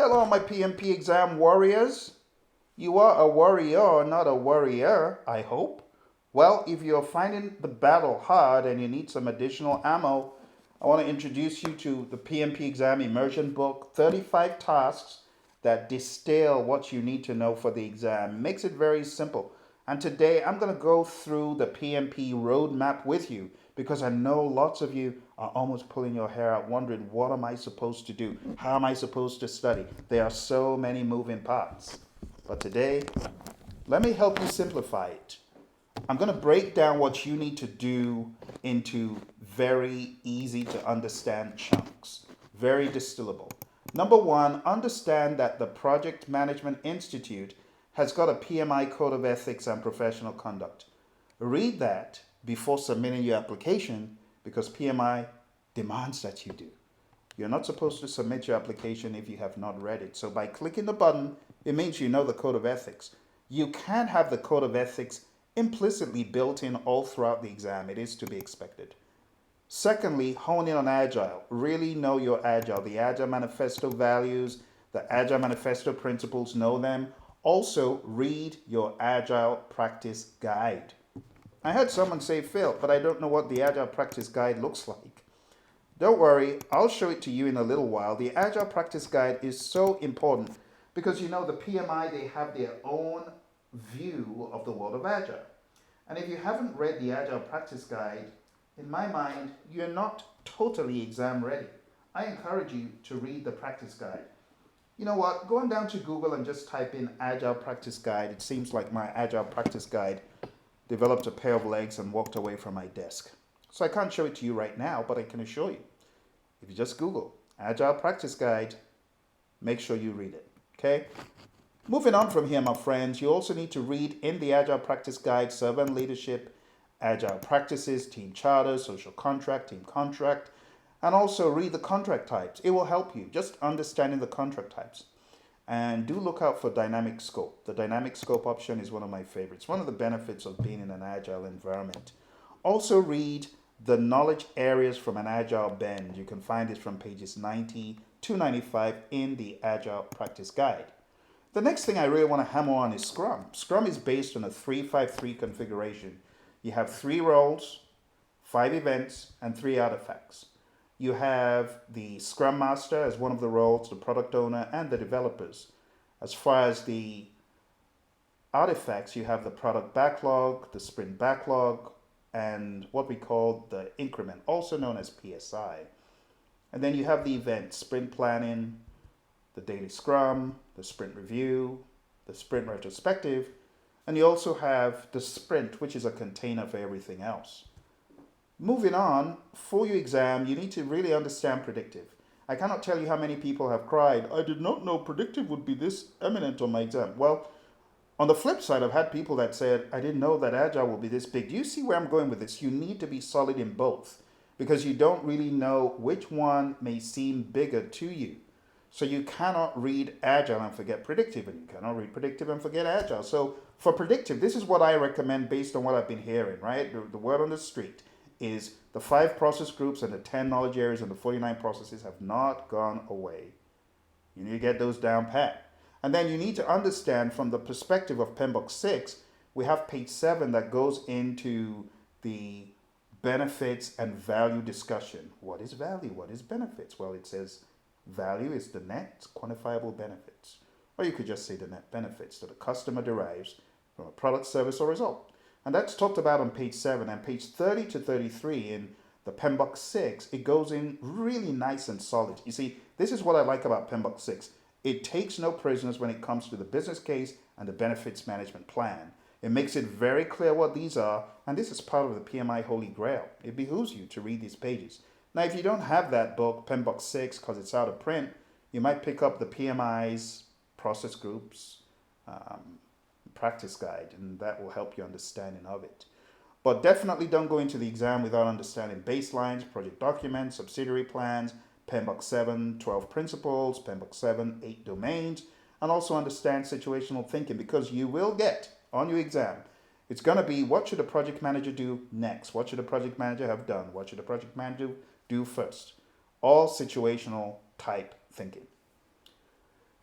Hello, my PMP exam warriors. You are a warrior, not a warrior, I hope. Well, if you're finding the battle hard and you need some additional ammo, I want to introduce you to the PMP exam immersion book 35 tasks that distill what you need to know for the exam. Makes it very simple. And today I'm going to go through the PMP roadmap with you because I know lots of you are almost pulling your hair out wondering, what am I supposed to do? How am I supposed to study? There are so many moving parts. But today, let me help you simplify it. I'm going to break down what you need to do into very easy to understand chunks, very distillable. Number one, understand that the Project Management Institute has got a PMI Code of Ethics and Professional Conduct. Read that before submitting your application because PMI demands that you do. You're not supposed to submit your application if you have not read it. So by clicking the button, it means you know the Code of Ethics. You can have the Code of Ethics implicitly built in all throughout the exam. It is to be expected. Secondly, hone in on Agile. Really know your Agile. The Agile Manifesto values, the Agile Manifesto principles, know them. Also, read your Agile Practice Guide. I heard someone say, Phil, but I don't know what the Agile Practice Guide looks like. Don't worry, I'll show it to you in a little while. The Agile Practice Guide is so important because you know the PMI, they have their own view of the world of Agile. And if you haven't read the Agile Practice Guide, in my mind, you're not totally exam ready. I encourage you to read the practice guide. You know what? Going down to Google and just type in Agile Practice Guide, it seems like my Agile Practice Guide developed a pair of legs and walked away from my desk. So I can't show it to you right now, but I can assure you, if you just Google Agile Practice Guide, make sure you read it. Okay? Moving on from here, my friends, you also need to read in the Agile Practice Guide servant leadership, Agile practices, team charter, social contract, team contract, and also read the contract types. It will help you just understanding the contract types. And do look out for dynamic scope. The dynamic scope option is one of my favorites. One of the benefits of being in an agile environment. Also read the knowledge areas from an agile bend. You can find it from pages 90 to 95 in the Agile Practice Guide. The next thing I really want to hammer on is Scrum. Scrum is based on a 3-5-3 configuration. You have 3 roles, 5 events, and 3 artifacts. You have the Scrum Master as one of the roles, the product owner, and the developers. As far as the artifacts, you have the product backlog, the sprint backlog, and what we call the increment, also known as PSI. And then you have the events, sprint planning, the daily scrum, the sprint review, the sprint retrospective, and you also have the sprint, which is a container for everything else. Moving on, for your exam, you need to really understand predictive. I cannot tell you how many people have cried, I did not know predictive would be this eminent on my exam. Well, on the flip side, I've had people that said, I didn't know that Agile will be this big. Do you see where I'm going with this? You need to be solid in both because you don't really know which one may seem bigger to you. So you cannot read Agile and forget predictive, and you cannot read predictive and forget Agile. So for predictive, this is what I recommend based on what I've been hearing, right? The word on the street is the 5 process groups and the 10 knowledge areas and the 49 processes have not gone away. You need to get those down pat. And then you need to understand from the perspective of PMBOK 6, we have page 7 that goes into the benefits and value discussion. What is value? What is benefits? Well, it says value is the net quantifiable benefits. Or you could just say the net benefits that a customer derives from a product, service, or result. And that's talked about on page 7. And page 30 to 33 in the PMBOK 6, it goes in really nice and solid. You see, this is what I like about PMBOK 6. It takes no prisoners when it comes to the business case and the benefits management plan. It makes it very clear what these are, and this is part of the PMI Holy Grail. It behooves you to read these pages. Now, if you don't have that book, PMBOK 6, because it's out of print, you might pick up the PMI's process groups practice guide, and that will help you understanding of it. But definitely don't go into the exam without understanding baselines, project documents, subsidiary plans, PMBOK 7, 12 principles, PMBOK 7, 8 domains, and also understand situational thinking because you will get on your exam. It's going to be what should a project manager do next? What should a project manager have done? What should a project manager do first? All situational type thinking.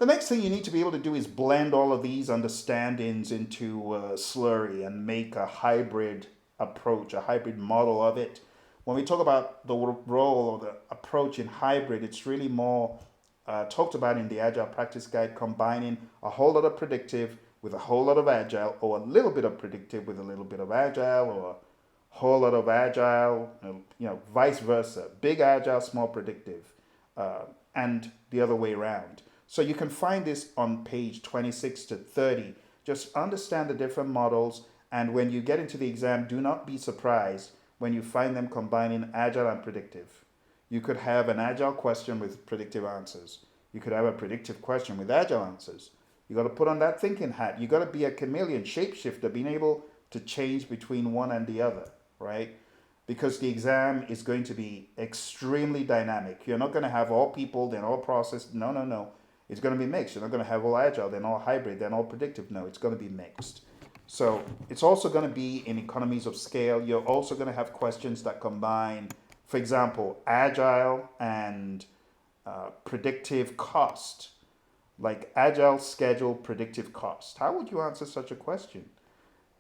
The next thing you need to be able to do is blend all of these understandings into a slurry and make a hybrid approach, a hybrid model of it. When we talk about the role or the approach in hybrid, it's really more talked about in the Agile Practice Guide, combining a whole lot of predictive with a whole lot of Agile, or a little bit of predictive with a little bit of Agile, or a whole lot of Agile, vice versa. Big Agile, small predictive, and the other way around. So you can find this on page 26 to 30. Just understand the different models, and when you get into the exam, do not be surprised when you find them combining Agile and predictive. You could have an Agile question with predictive answers. You could have a predictive question with Agile answers. You got to put on that thinking hat. You got to be a chameleon, shapeshifter, being able to change between one and the other, right? Because the exam is going to be extremely dynamic. You're not going to have all people, then all process. No, no, no. It's going to be mixed. You're not going to have all Agile, then all hybrid, then all predictive. No, it's going to be mixed. So it's also going to be in economies of scale. You're also going to have questions that combine, for example, Agile and predictive cost, like Agile schedule predictive cost. How would you answer such a question?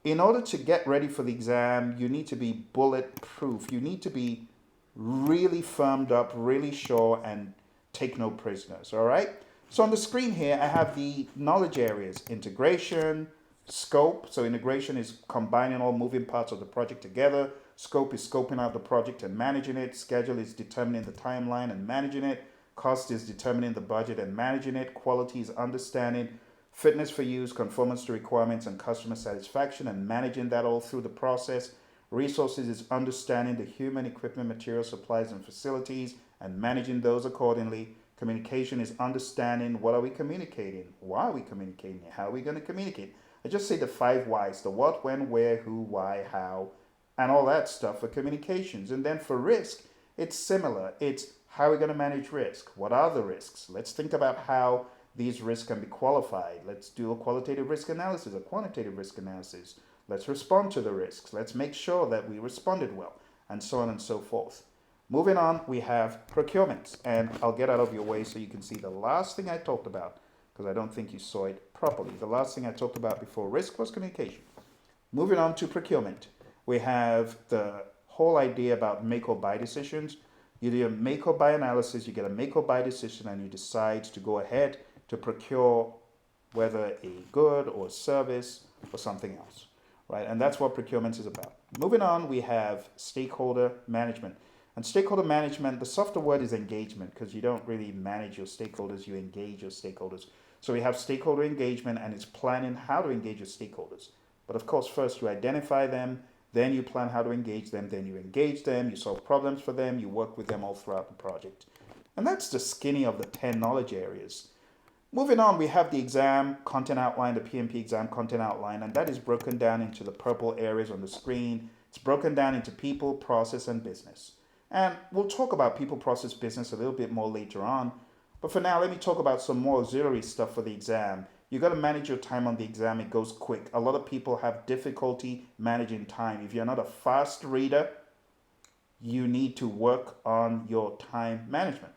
In order to get ready for the exam, you need to be bulletproof. You need to be really firmed up, really sure, and take no prisoners, all right? So on the screen here, I have the knowledge areas: integration, scope. So integration is combining all moving parts of the project together. Scope is scoping out the project and managing it. Schedule is determining the timeline and managing it. Cost is determining the budget and managing it. Quality is understanding fitness for use, conformance to requirements, and customer satisfaction, and managing that all through the process. Resources is understanding the human, equipment, material, supplies, and facilities, and managing those accordingly. Communication is understanding what are we communicating, why are we communicating, how are we going to communicate. I just say the 5 whys: the what, when, where, who, why, how, and all that stuff for communications. And then for risk, it's similar. It's how are we going to manage risk? What are the risks? Let's think about how these risks can be qualified. Let's do a qualitative risk analysis, a quantitative risk analysis. Let's respond to the risks. Let's make sure that we responded well, and so on and so forth. Moving on, we have procurement, and I'll get out of your way so you can see the last thing I talked about, because I don't think you saw it properly. The last thing I talked about before risk was communication. Moving on to procurement, we have the whole idea about make or buy decisions. You do a make or buy analysis, you get a make or buy decision, and you decide to go ahead to procure whether a good or a service or something else, right? And that's what procurement is about. Moving on, we have stakeholder management. And stakeholder management, the softer word is engagement, because you don't really manage your stakeholders, you engage your stakeholders. So we have stakeholder engagement, and it's planning how to engage your stakeholders. But of course, first you identify them, then you plan how to engage them, then you engage them, you solve problems for them, you work with them all throughout the project. And that's the skinny of the 10 knowledge areas. Moving on, we have the exam content outline, the PMP exam content outline, and that is broken down into the purple areas on the screen. It's broken down into people, process, and business. And we'll talk about people, process, business a little bit more later on. But for now, let me talk about some more auxiliary stuff for the exam. You got to manage your time on the exam. It goes quick. A lot of people have difficulty managing time. If you're not a fast reader, you need to work on your time management.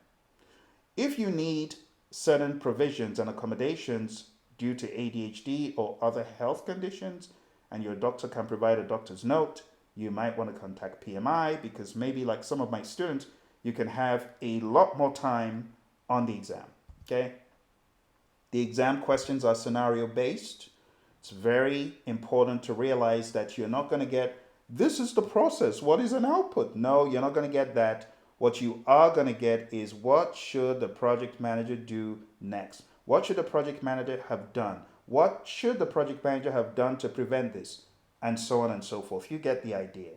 If you need certain provisions and accommodations due to ADHD or other health conditions, and your doctor can provide a doctor's note, you might want to contact PMI, because maybe like some of my students, you can have a lot more time on the exam, okay? The exam questions are scenario based. It's very important to realize that you're not going to get, this is the process, what is an output? No, you're not going to get that. What you are going to get is, what should the project manager do next? What should the project manager have done? What should the project manager have done to prevent this? And so on and so forth. You get the idea.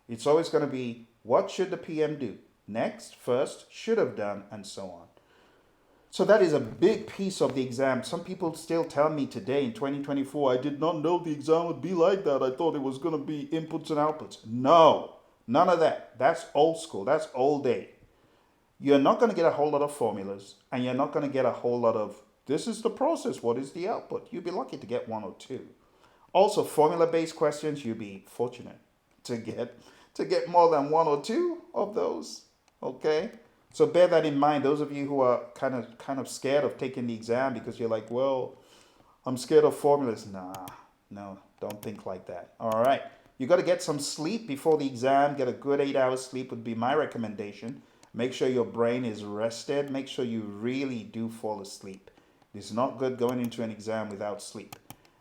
It's always going to be, what should the PM do? Next, first, should have done, and so on. So that is a big piece of the exam. Some people still tell me today in 2024, I did not know the exam would be like that. I thought it was going to be inputs and outputs. No, none of that. That's old school. That's old day. You're not going to get a whole lot of formulas, and you're not going to get a whole lot of, this is the process, what is the output? You'll be lucky to get 1 or 2. Also, formula-based questions, you'll be fortunate to get more than 1 or 2 of those, okay? So bear that in mind. Those of you who are kind of scared of taking the exam because you're like, well, I'm scared of formulas. Nah, no, don't think like that. All right. You got to get some sleep before the exam. Get a good 8 hours sleep would be my recommendation. Make sure your brain is rested. Make sure you really do fall asleep. It's not good going into an exam without sleep.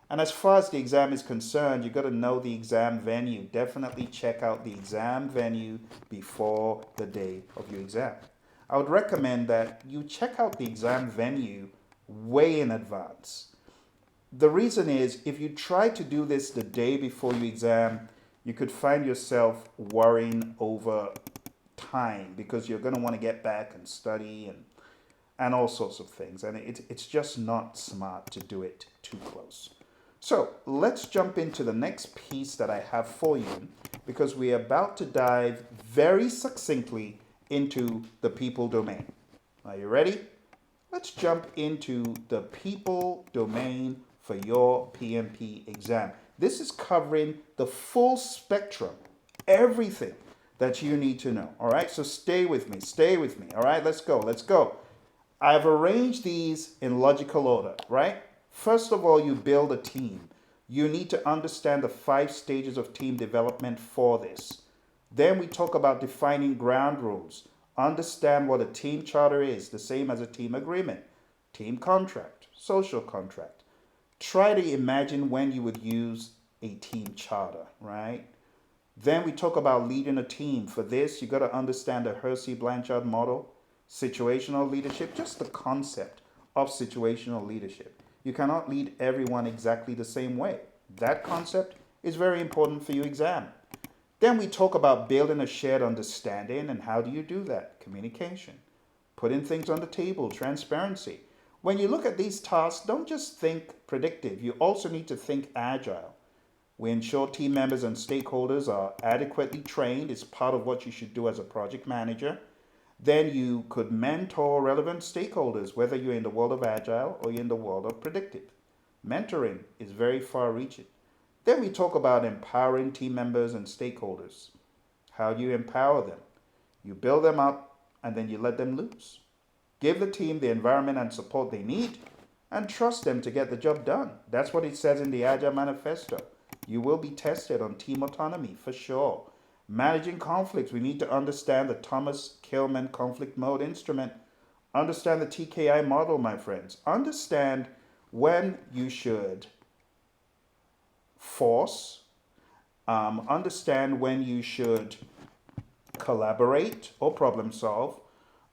And as far as the exam is concerned, you got to know the exam venue. Definitely check out the exam venue before the day of your exam. I would recommend that you check out the exam venue way in advance. The reason is if you try to do this the day before your exam, you could find yourself worrying over time because you're going to want to get back and study and all sorts of things. And it's just not smart to do it too close. So let's jump into the next piece that I have for you because we're about to dive very succinctly into the people domain. Are you ready? Let's jump into the people domain for your PMP exam. This is covering the full spectrum, everything that you need to know. All right, so stay with me, stay with me. All right, let's go, let's go. I've arranged these in logical order, right? First of all, you build a team. You need to understand the 5 stages of team development for this. Then we talk about defining ground rules. Understand what a team charter is, the same as a team agreement, team contract, social contract. Try to imagine when you would use a team charter, right? Then we talk about leading a team. For this, you got to understand the Hersey-Blanchard model, situational leadership, just the concept of situational leadership. You cannot lead everyone exactly the same way. That concept is very important for your exam. Then we talk about building a shared understanding, and how do you do that? Communication, putting things on the table, transparency. When you look at these tasks, don't just think predictive. You also need to think agile. We ensure team members and stakeholders are adequately trained. It's part of what you should do as a project manager. Then you could mentor relevant stakeholders, whether you're in the world of agile or you're in the world of predictive. Mentoring is very far reaching. Then we talk about empowering team members and stakeholders. How do you empower them? You build them up and then you let them loose. Give the team the environment and support they need and trust them to get the job done. That's what it says in the Agile Manifesto. You will be tested on team autonomy for sure. Managing conflicts, we need to understand the Thomas Kilmann conflict mode instrument. Understand the TKI model, my friends. Understand when you should force. Understand when you should collaborate or problem solve.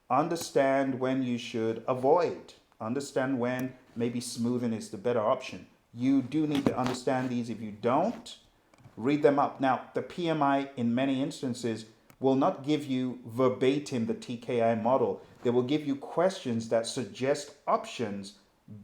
Understand when you should avoid. Understand when maybe smoothing is the better option. You do need to understand these. If you don't, read them up. Now, the PMI in many instances will not give you verbatim the TKI model. They will give you questions that suggest options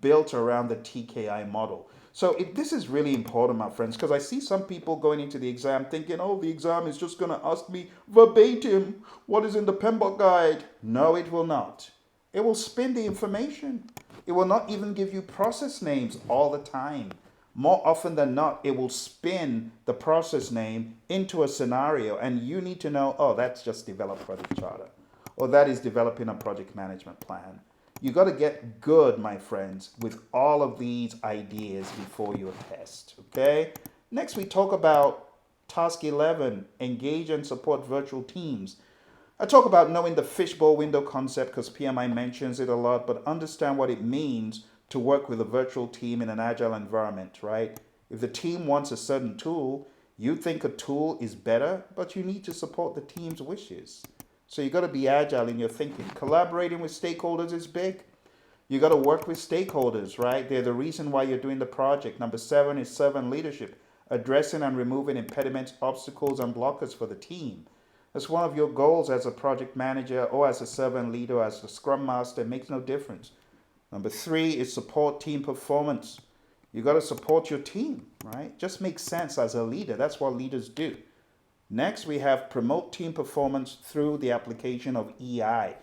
built around the TKI model. So this is really important, my friends, because I see some people going into the exam thinking, oh, the exam is just going to ask me verbatim what is in the PMBOK guide. No, it will not. It will spin the information. It will not even give you process names all the time. More often than not, it will spin the process name into a scenario, and you need to know, oh, that's just develop project charter, or that is developing a project management plan. You got to get good, my friends, with all of these ideas before your test, okay? Next, we talk about task 11, engage and support virtual teams. I talk about knowing the fishbowl window concept because PMI mentions it a lot, but understand what it means to work with a virtual team in an agile environment, right? If the team wants a certain tool, you think a tool is better, but you need to support the team's wishes. So you got to be agile in your thinking. Collaborating with stakeholders is big. You got to work with stakeholders, right? They're the reason why you're doing the project. Number 7 is servant leadership, addressing and removing impediments, obstacles, and blockers for the team. That's one of your goals as a project manager or as a servant leader or as a scrum master. It makes no difference. Number 3 is support team performance. You got to support your team, right? Just makes sense as a leader. That's what leaders do. Next, we have promote team performance through the application of EI.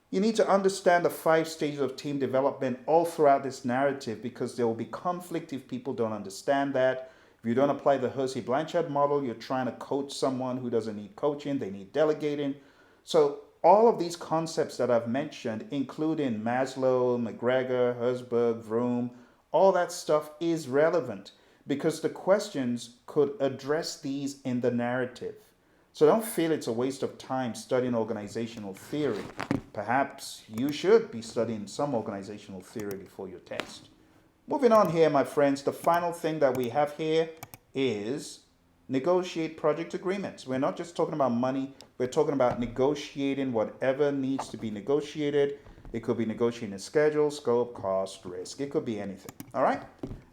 You need to understand the 5 stages of team development all throughout this narrative because there will be conflict if people don't understand that. If you don't apply the Hersey-Blanchard model, you're trying to coach someone who doesn't need coaching. They need delegating. So all of these concepts that I've mentioned, including Maslow, McGregor, Herzberg, Vroom, all that stuff is relevant because the questions could address these in the narrative. So don't feel it's a waste of time studying organizational theory. Perhaps you should be studying some organizational theory before your test. Moving on here, my friends, the final thing that we have here is negotiate project agreements. We're not just talking about money, we're talking about negotiating whatever needs to be negotiated. It could be negotiating a schedule, scope, cost, risk. It could be anything. All right?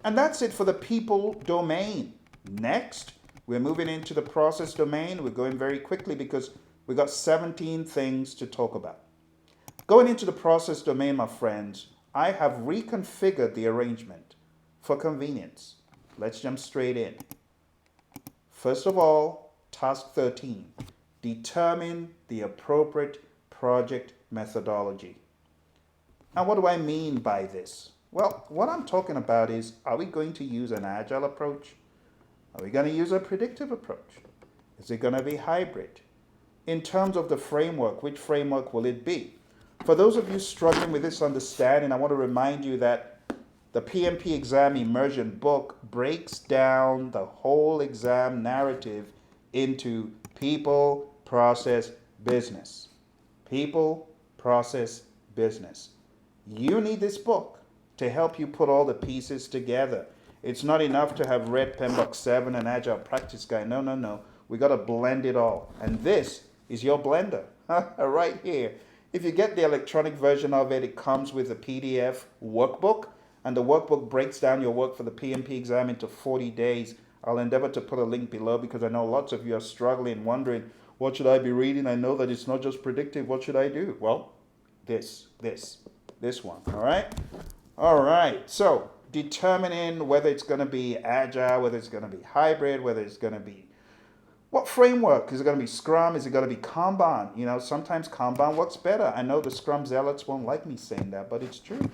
And that's it for the people domain. Next, we're moving into the process domain. We're going very quickly because we got 17 things to talk about. Going into the process domain, my friends, I have reconfigured the arrangement for convenience. Let's jump straight in. First of all, task 13, determine the appropriate project methodology. Now, what do I mean by this? Well, what I'm talking about is, are we going to use an agile approach? Are we going to use a predictive approach? Is it going to be hybrid? In terms of the framework, which framework will it be? For those of you struggling with this understanding, I want to remind you that the PMP exam immersion book breaks down the whole exam narrative into people, process, business. People, process, business. You need this book to help you put all the pieces together. It's not enough to have read PMBOK 7 and Agile Practice Guide. No. We got to blend it all. And this is your blender right here. If you get the electronic version of it, it comes with a PDF workbook. And the workbook breaks down your work for the PMP exam into 40 days. I'll endeavor to put a link below because I know lots of you are struggling, wondering, what should I be reading? I know that it's not just predictive. What should I do? Well, this one, all right. So determining whether it's going to be agile, whether it's going to be hybrid, whether it's going to be what framework. Is it going to be Scrum? Is it going to be Kanban? You know, sometimes Kanban works better. I know the Scrum zealots won't like me saying that, but it's true.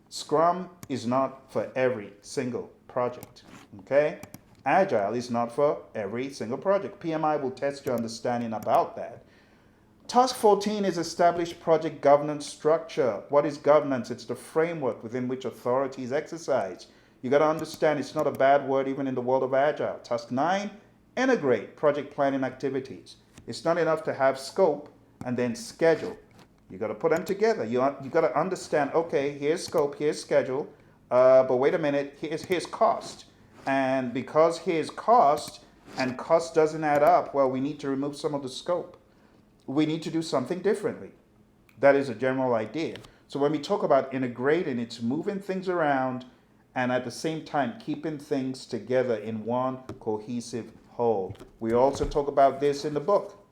Scrum is not for every single project, okay? Agile is not for every single project. PMI will test your understanding about that. Task 14 is establish project governance structure. What is governance? It's the framework within which authority is exercised. You got to understand it's not a bad word even in the world of Agile. Task 9, integrate project planning activities. It's not enough to have scope and then schedule. You got to put them together. You got to understand, okay, here's scope, here's schedule, but wait a minute, here's cost. And because here's cost and cost doesn't add up, well, we need to remove some of the scope. We need to do something differently. That is a general idea. So when we talk about integrating, it's moving things around and at the same time keeping things together in one cohesive whole. We also talk about this in the book.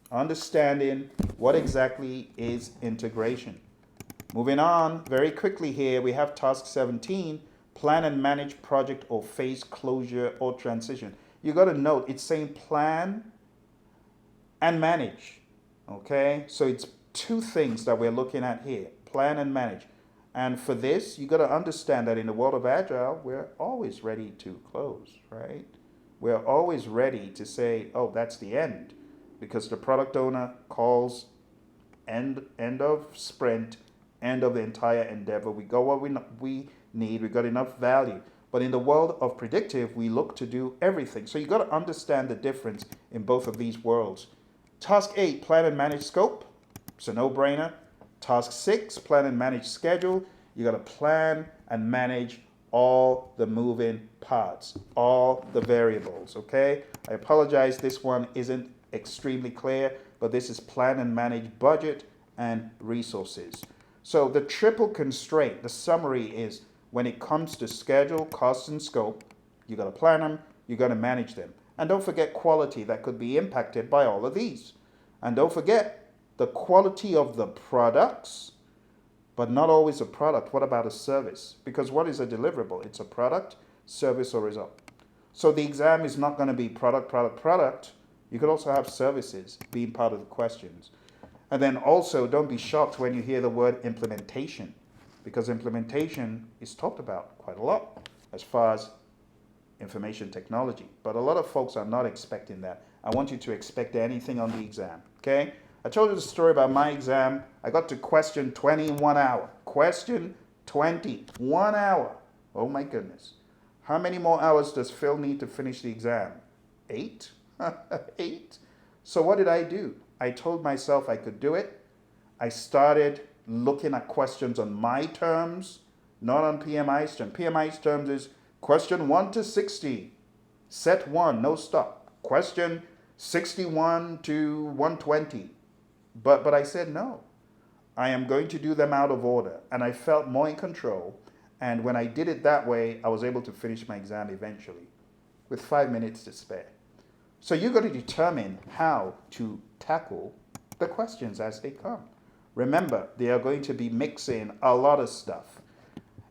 Understanding what exactly is integration. Moving on very quickly here, we have task 17, plan and manage project or phase closure or transition. You got to note it's saying plan and manage. Okay, so it's two things that we're looking at here, plan and manage. And for this, you got to understand that in the world of Agile, we're always ready to close, right? We're always ready to say, oh, that's the end. Because the product owner calls end of sprint, end of the entire endeavor. We got what we need, we got enough value. But in the world of predictive, we look to do everything. So you got to understand the difference in both of these worlds. Task 8, plan and manage scope. It's a no-brainer. Task 6, plan and manage schedule. You got to plan and manage all the moving parts, all the variables, okay? I apologize, this one isn't extremely clear, but this is plan and manage budget and resources. So the triple constraint, the summary is when it comes to schedule, cost, and scope, you got to plan them, you got to manage them. And don't forget quality that could be impacted by all of these. And don't forget the quality of the products, but not always a product. What about a service? Because what is a deliverable? It's a product, service, or result. So the exam is not going to be product, product, product. You could also have services being part of the questions. And then also don't be shocked when you hear the word implementation, because implementation is talked about quite a lot as far as information technology. But a lot of folks are not expecting that. I want you to expect anything on the exam, okay? I told you the story about my exam. I got to question 20 in 1 hour. Question 20, 1 hour. Oh my goodness. How many more hours does Phil need to finish the exam? 8? 8? So what did I do? I told myself I could do it. I started looking at questions on my terms, not on PMI's terms. PMI's terms is question 1 to 60. Set 1, no stop. Question 61 to 120. But I said no. I am going to do them out of order. And I felt more in control. And when I did it that way, I was able to finish my exam eventually with 5 minutes to spare. So you've got to determine how to tackle the questions as they come. Remember, they are going to be mixing a lot of stuff.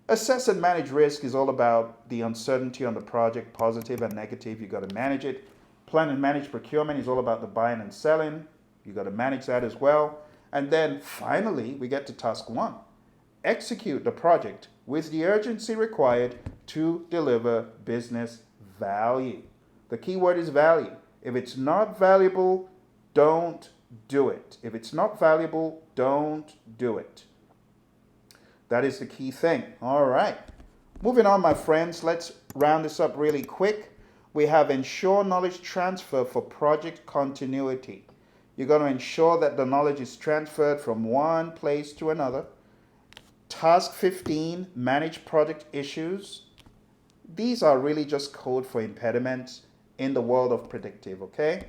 Assess and manage risk is all about the uncertainty on the project, positive and negative. You've got to manage it. Plan and manage procurement is all about the buying and selling. You've got to manage that as well. And then finally, we get to task 1. Execute the project with the urgency required to deliver business value. The key word is value. If it's not valuable, don't do it. If it's not valuable, don't do it. That is the key thing. All right. Moving on, my friends. Let's round this up really quick. We have ensure knowledge transfer for project continuity. You're going to ensure that the knowledge is transferred from one place to another. Task 15, manage project issues. These are really just code for impediments in the world of predictive, okay?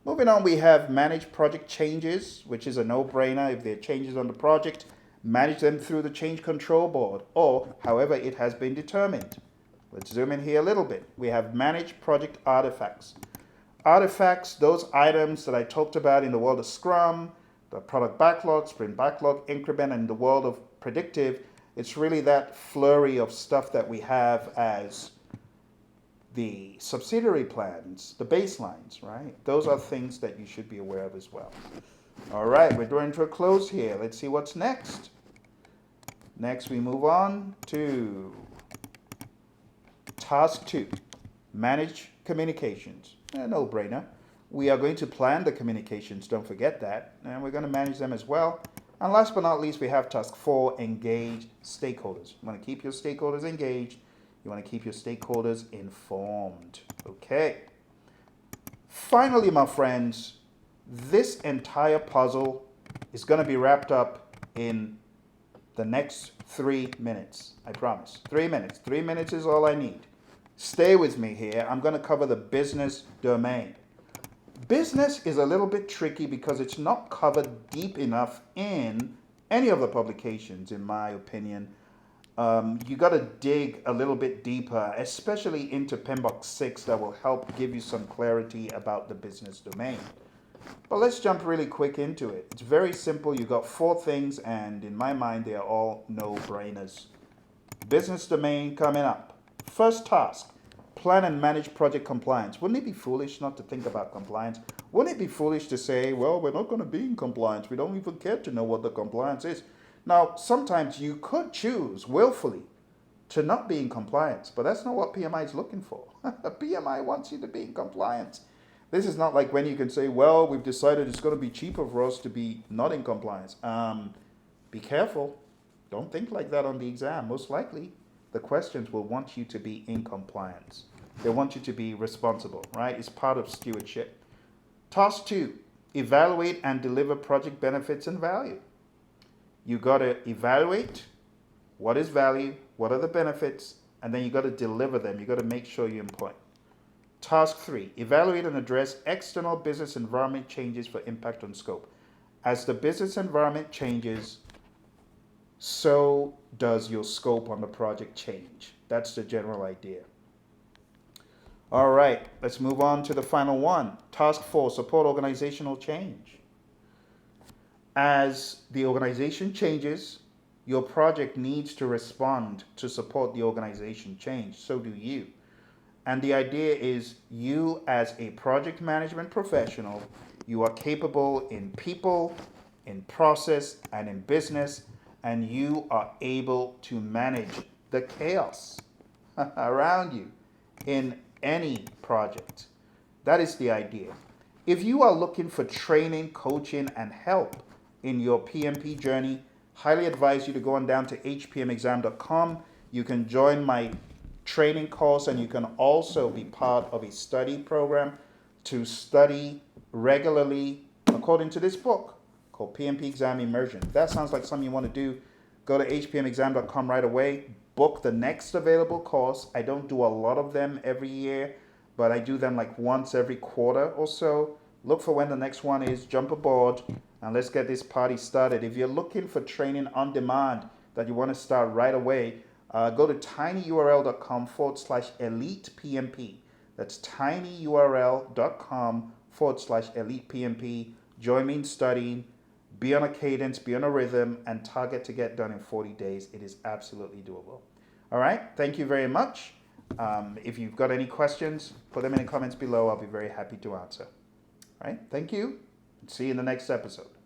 Moving on, we have manage project changes, which is a no-brainer. If there are changes on the project, manage them through the change control board or however it has been determined. Let's zoom in here a little bit. We have manage project artifacts. Artifacts, those items that I talked about in the world of Scrum, the product backlog, sprint backlog, increment, and in the world of predictive, it's really that flurry of stuff that we have as the subsidiary plans, the baselines, right? Those are things that you should be aware of as well. All right, we're drawing to a close here. Let's see what's next. Next, we move on to task 2, manage communications. A no-brainer. We are going to plan the communications, don't forget that, and we're going to manage them as well. And last but not least, we have task 4, engage stakeholders. You want to keep your stakeholders engaged. You want to keep your stakeholders informed. Okay. Finally, my friends, this entire puzzle is going to be wrapped up in the next 3 minutes. I promise. 3 minutes. 3 minutes is all I need. Stay with me here. I'm going to cover the business domain. Business is a little bit tricky because it's not covered deep enough in any of the publications, in my opinion. You got to dig a little bit deeper, especially into PMBOK 6, that will help give you some clarity about the business domain. But let's jump really quick into it. It's very simple. You got 4 things, and in my mind, they are all no-brainers. Business domain coming up. First task, plan and manage project compliance. Wouldn't it be foolish not to think about compliance? Wouldn't it be foolish to say, well, we're not going to be in compliance. We don't even care to know what the compliance is. Now, sometimes you could choose willfully to not be in compliance, but that's not what PMI is looking for. PMI wants you to be in compliance. This is not like when you can say, well, we've decided it's going to be cheaper for us to be not in compliance. Be careful. Don't think like that on the exam. Most likely, the questions will want you to be in compliance. They want you to be responsible, right? It's part of stewardship. Task 2, evaluate and deliver project benefits and value. You got to evaluate what is value, what are the benefits, and then you got to deliver them. You got to make sure you employ. Task 3, evaluate and address external business environment changes for impact on scope. As the business environment changes, so does your scope on the project change. That's the general idea. All right, let's move on to the final one. Task 4, support organizational change. As the organization changes, your project needs to respond to support the organization change. So do you. And the idea is you as a project management professional, you are capable in people, in process, and in business, and you are able to manage the chaos around you in any project. That is the idea. If you are looking for training, coaching, and help in your PMP journey, highly advise you to go on down to hpmexam.com. You can join my training course, and you can also be part of a study program to study regularly according to this book called PMP Exam Immersion. If that sounds like something you want to do, go to hpmexam.com right away. Book the next available course. I don't do a lot of them every year, but I do them like once every quarter or so. Look for when the next one is, jump aboard, and let's get this party started. If you're looking for training on demand that you want to start right away, go to tinyurl.com/elite PMP. That's tinyurl.com/elite PMP. Join me in studying, be on a cadence, be on a rhythm, and target to get done in 40 days. It is absolutely doable. All right, thank you very much. If you've got any questions, put them in the comments below. I'll be very happy to answer. All right, thank you. See you in the next episode.